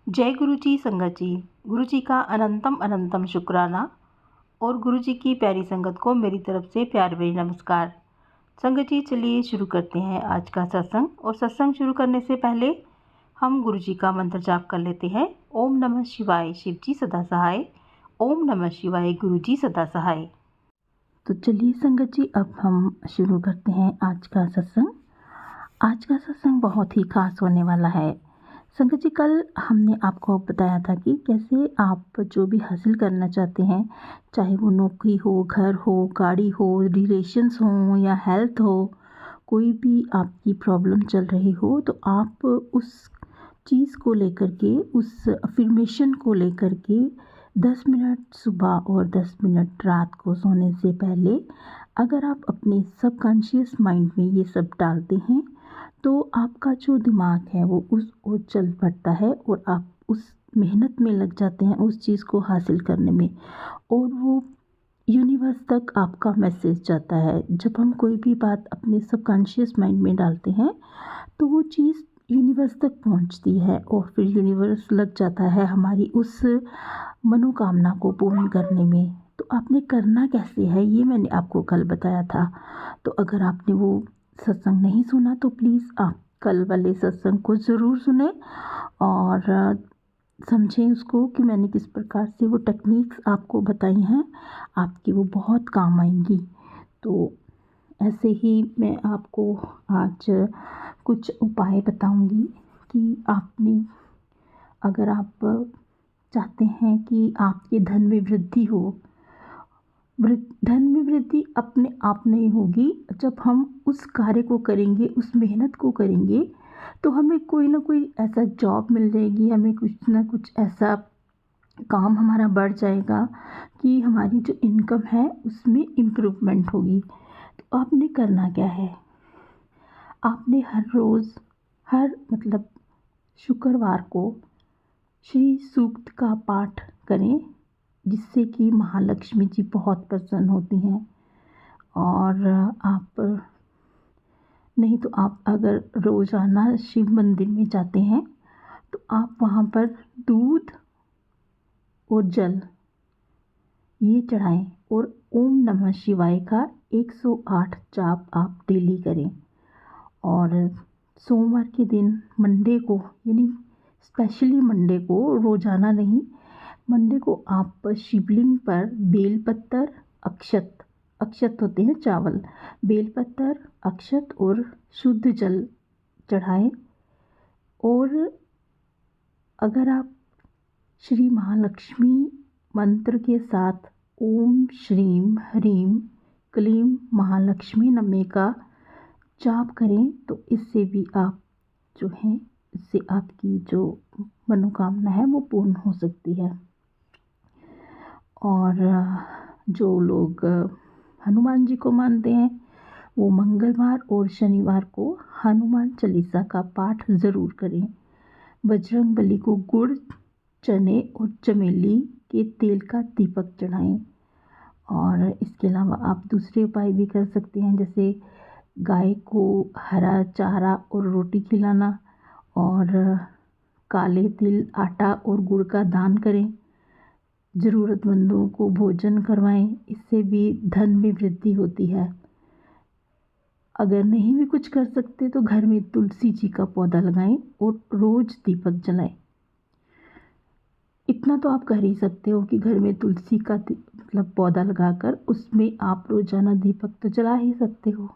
जय गुरु जी संगत जी। गुरु जी का अनंतम अनंतम शुक्राना और गुरु जी की प्यारी संगत को मेरी तरफ से प्यार भरी नमस्कार। संगत जी, चलिए शुरू करते हैं आज का सत्संग। और सत्संग शुरू करने से पहले हम गुरु जी का मंत्र जाप कर लेते हैं। ओम नमः शिवाय, शिव जी सदा सहाय। ओम नमः शिवाय, गुरु जी सदा सहाय। तो चलिए संगत जी, अब हम शुरू करते हैं आज का सत्संग। आज का सत्संग बहुत ही खास होने वाला है। संगत जी, कल हमने आपको बताया था कि कैसे आप जो भी हासिल करना चाहते हैं, चाहे वो नौकरी हो, घर हो, गाड़ी हो, रिलेशंस हो या हेल्थ हो, कोई भी आपकी प्रॉब्लम चल रही हो, तो आप उस चीज़ को लेकर के, उस अफर्मेशन को लेकर के 10 मिनट सुबह और 10 मिनट रात को सोने से पहले अगर आप अपने सबकॉन्शियस माइंड में ये सब डालते हैं, तो आपका जो दिमाग है वो उस ओर चल पड़ता है और आप उस मेहनत में लग जाते हैं उस चीज़ को हासिल करने में, और वो यूनिवर्स तक आपका मैसेज जाता है। जब हम कोई भी बात अपने सबकॉन्शियस माइंड में डालते हैं तो वो चीज़ यूनिवर्स तक पहुंचती है और फिर यूनिवर्स लग जाता है हमारी उस मनोकामना को पूर्ण करने में। तो आपने करना कैसे है ये मैंने आपको कल बताया था। तो अगर आपने वो सत्संग नहीं सुना तो प्लीज़ आप कल वाले सत्संग को ज़रूर सुने और समझें उसको कि मैंने किस प्रकार से वो टेक्निक्स आपको बताई हैं, आपकी वो बहुत काम आएंगी। तो ऐसे ही मैं आपको आज कुछ उपाय बताऊंगी कि आपने, अगर आप चाहते हैं कि आपके धन में वृद्धि हो, धन में वृद्धि अपने आप नहीं होगी। जब हम उस कार्य को करेंगे, उस मेहनत को करेंगे, तो हमें कोई ना कोई ऐसा जॉब मिल जाएगी, हमें कुछ ना कुछ ऐसा काम हमारा बढ़ जाएगा कि हमारी जो इनकम है उसमें इम्प्रूवमेंट होगी। तो आपने करना क्या है, आपने हर रोज़, मतलब शुक्रवार को श्री सूक्त का पाठ करें, जिससे कि महालक्ष्मी जी बहुत प्रसन्न होती हैं। और आप नहीं तो आप अगर रोज़ाना शिव मंदिर में जाते हैं तो आप वहाँ पर दूध और जल ये चढ़ाएं और ओम नमः शिवाय का 108 जाप आप डेली करें। और सोमवार के दिन, मंडे को, यानी स्पेशली मंडे को, रोज़ाना नहीं, मंडे को आप शिवलिंग पर बेलपत्तर, अक्षत होते हैं चावल, बेलपत्तर, अक्षत और शुद्ध जल चढ़ाएं। और अगर आप श्री महालक्ष्मी मंत्र के साथ ओम श्रीम ह्रीम क्लीम महालक्ष्मी नमः का जाप करें तो इससे भी आप जो हैं, इससे आपकी जो मनोकामना है वो पूर्ण हो सकती है। और जो लोग हनुमान जी को मानते हैं वो मंगलवार और शनिवार को हनुमान चालीसा का पाठ ज़रूर करें। बजरंग बली को गुड़, चने और चमेली के तेल का दीपक चढ़ाएं। और इसके अलावा आप दूसरे उपाय भी कर सकते हैं, जैसे गाय को हरा चारा और रोटी खिलाना, और काले तिल, आटा और गुड़ का दान करें, ज़रूरतमंदों को भोजन करवाएं। इससे भी धन में वृद्धि होती है। अगर नहीं भी कुछ कर सकते तो घर में तुलसी जी का पौधा लगाएं और रोज़ दीपक जलाएं। इतना तो आप कर ही सकते हो कि घर में तुलसी का मतलब पौधा लगाकर उसमें आप रोज़ाना दीपक तो जला ही सकते हो,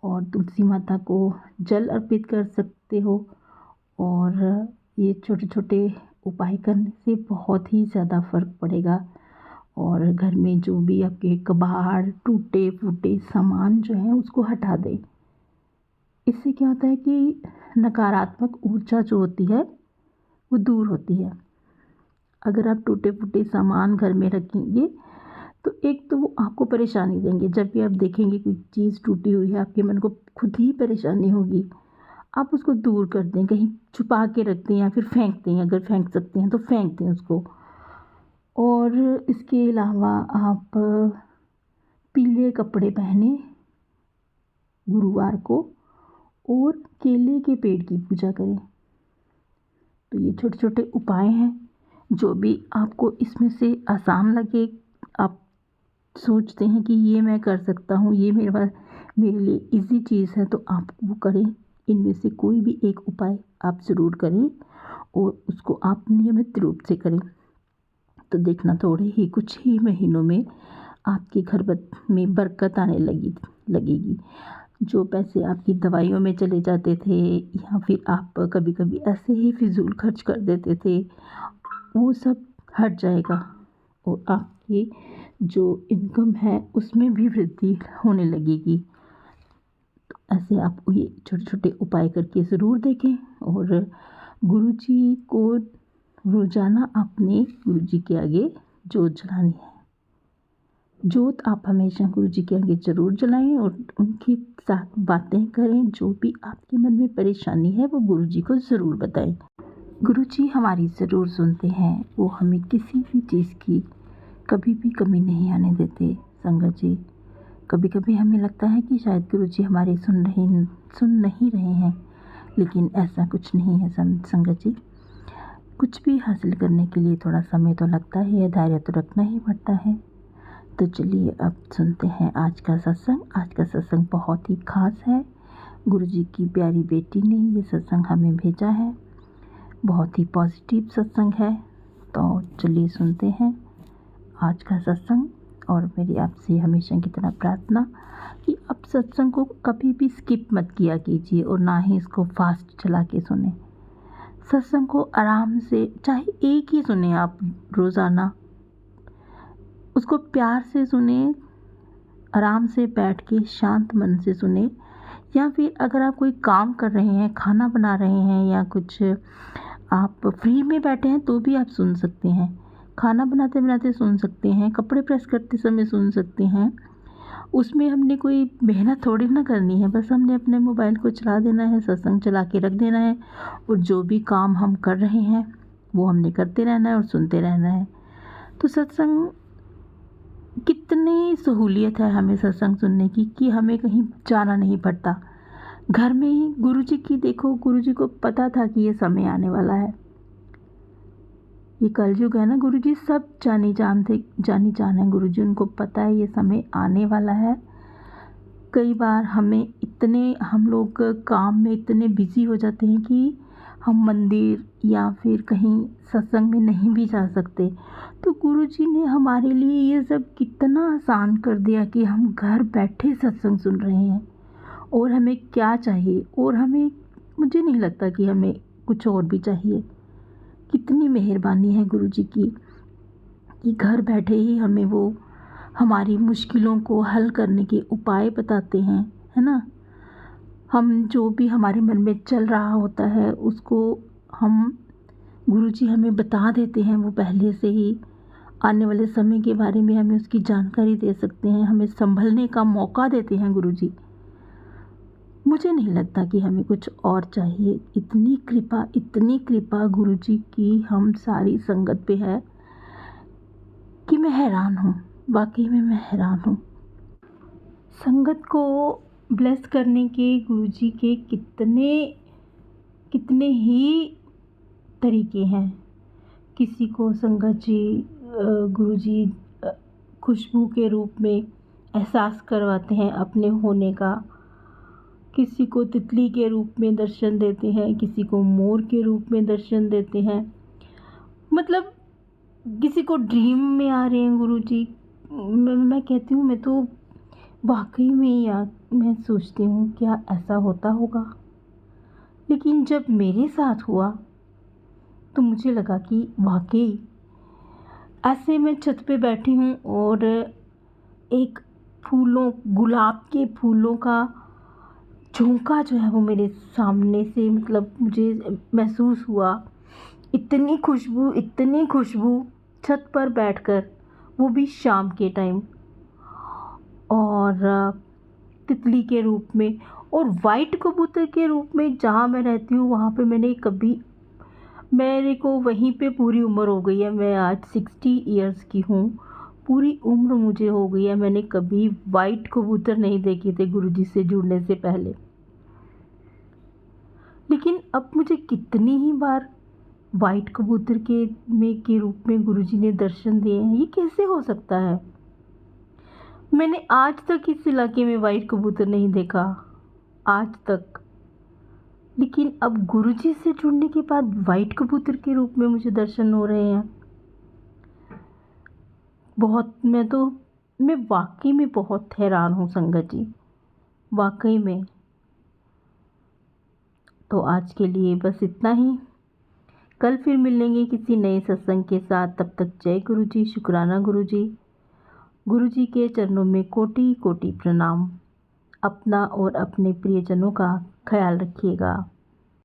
और तुलसी माता को जल अर्पित कर सकते हो। और ये छोटे छोटे उपाय करने से बहुत ही ज़्यादा फ़र्क पड़ेगा। और घर में जो भी आपके कबाड़, टूटे फूटे सामान जो हैं उसको हटा दें। इससे क्या होता है कि नकारात्मक ऊर्जा जो होती है वो दूर होती है। अगर आप टूटे फूटे सामान घर में रखेंगे तो एक तो वो आपको परेशानी देंगे। जब भी आप देखेंगे कोई चीज़ टूटी हुई है, आपके मन को खुद ही परेशानी होगी। आप उसको दूर कर दें, कहीं छुपा के रख दें या फिर फेंक दें, अगर फेंक सकते हैं तो फेंक दें उसको। और इसके अलावा आप पीले कपड़े पहने गुरुवार को, और केले के पेड़ की पूजा करें। तो ये छोटे छोटे उपाय हैं, जो भी आपको इसमें से आसान लगे, आप सोचते हैं कि ये मैं कर सकता हूँ, ये मेरे लिए इजी चीज़ है, तो आप वो करें। इनमें से कोई भी एक उपाय आप ज़रूर करें और उसको आप नियमित रूप से करें, तो देखना थोड़े ही कुछ ही महीनों में आपके घर में बरकत आने लगेगी। जो पैसे आपकी दवाइयों में चले जाते थे या फिर आप कभी कभी ऐसे ही फिजूल खर्च कर देते थे, वो सब हट जाएगा और आपकी जो इनकम है उसमें भी वृद्धि होने लगेगी। तो ऐसे आप ये छोटे छोटे उपाय करके ज़रूर देखें। और गुरुजी को रोज़ाना अपने गुरुजी के आगे जोत जलानी है। जोत आप हमेशा गुरुजी के आगे ज़रूर जलाएं और उनके साथ बातें करें। जो भी आपके मन में परेशानी है वो गुरुजी को ज़रूर बताएं। गुरुजी हमारी ज़रूर सुनते हैं, वो हमें किसी भी चीज़ की कभी भी कमी नहीं आने देते। संगत जी, कभी कभी हमें लगता है कि शायद गुरुजी हमारी सुन नहीं रहे हैं, लेकिन ऐसा कुछ नहीं है संगत जी। कुछ भी हासिल करने के लिए थोड़ा समय तो लगता ही है, धैर्य तो रखना ही पड़ता है। तो चलिए अब सुनते हैं आज का सत्संग। आज का सत्संग बहुत ही ख़ास है। गुरुजी की प्यारी बेटी ने ये सत्संग हमें भेजा है, बहुत ही पॉजिटिव सत्संग है। तो चलिए सुनते हैं आज का सत्संग। और मेरी आपसे हमेशा की तरह प्रार्थना कि आप सत्संग को कभी भी स्किप मत किया कीजिए और ना ही इसको फास्ट चला के सुने। सत्संग को आराम से, चाहे एक ही सुने आप रोज़ाना, उसको प्यार से सुने, आराम से बैठ के शांत मन से सुने। या फिर अगर आप कोई काम कर रहे हैं, खाना बना रहे हैं या कुछ आप फ्री में बैठे हैं तो भी आप सुन सकते हैं। खाना बनाते बनाते सुन सकते हैं, कपड़े प्रेस करते समय सुन सकते हैं। उसमें हमने कोई मेहनत थोड़ी ना करनी है, बस हमने अपने मोबाइल को चला देना है, सत्संग चला के रख देना है और जो भी काम हम कर रहे हैं वो हमने करते रहना है और सुनते रहना है। तो सत्संग, कितनी सहूलियत है हमें सत्संग सुनने की कि हमें कहीं जाना नहीं पड़ता। घर में ही गुरुजी की, देखो गुरुजी को पता था कि ये समय आने वाला है, ये कलयुग है ना। गुरुजी सब जानी जान है गुरुजी, उनको पता है ये समय आने वाला है। कई बार हम लोग काम में इतने बिजी हो जाते हैं कि हम मंदिर या फिर कहीं सत्संग में नहीं भी जा सकते। तो गुरुजी ने हमारे लिए ये सब कितना आसान कर दिया कि हम घर बैठे सत्संग सुन रहे हैं। और हमें क्या चाहिए, और मुझे नहीं लगता कि हमें कुछ और भी चाहिए। कितनी मेहरबानी है गुरुजी की कि घर बैठे ही हमें वो हमारी मुश्किलों को हल करने के उपाय बताते हैं, है ना। हम जो भी हमारे मन में चल रहा होता है उसको गुरुजी हमें बता देते हैं। वो पहले से ही आने वाले समय के बारे में हमें उसकी जानकारी दे सकते हैं, हमें संभलने का मौका देते हैं गुरुजी। मुझे नहीं लगता कि हमें कुछ और चाहिए। इतनी कृपा गुरुजी की हम सारी संगत पे है कि मैं हैरान हूँ, वाकई में मैं हैरान हूँ। संगत को ब्लेस करने के गुरुजी के कितने ही तरीके हैं। किसी को संगत जी गुरुजी खुशबू के रूप में एहसास करवाते हैं अपने होने का, किसी को तितली के रूप में दर्शन देते हैं, किसी को मोर के रूप में दर्शन देते हैं, मतलब किसी को ड्रीम में आ रहे हैं गुरुजी। मैं कहती हूँ, मैं तो वाकई में मैं सोचती हूँ क्या ऐसा होता होगा। लेकिन जब मेरे साथ हुआ तो मुझे लगा कि वाकई ऐसे मैं छत पे बैठी हूँ और एक गुलाब के फूलों का झोंका जो है वो मेरे सामने से, मतलब मुझे महसूस हुआ। इतनी खुशबू छत पर बैठकर, वो भी शाम के टाइम, और तितली के रूप में और वाइट कबूतर के रूप में। जहाँ मैं रहती हूँ वहाँ पे मेरे को वहीं पे पूरी उम्र हो गई है। मैं आज 60 इयर्स की हूँ, पूरी उम्र मुझे हो गई है, मैंने कभी वाइट कबूतर नहीं देखे थे गुरुजी से जुड़ने से पहले। लेकिन अब मुझे कितनी ही बार वाइट कबूतर के रूप में गुरुजी ने दर्शन दिए हैं। ये कैसे हो सकता है? मैंने आज तक इस इलाके में वाइट कबूतर नहीं देखा, आज तक। लेकिन अब गुरुजी से जुड़ने के बाद वाइट कबूतर के रूप में मुझे दर्शन हो रहे हैं। मैं वाकई में बहुत हैरान हूँ संगत जी, वाकई में। तो आज के लिए बस इतना ही। कल फिर मिलेंगे किसी नए सत्संग के साथ। तब तक जय गुरु जी, शुक्राना गुरु जी। गुरु जी के चरणों में कोटि कोटि प्रणाम। अपना और अपने प्रियजनों का ख्याल रखिएगा।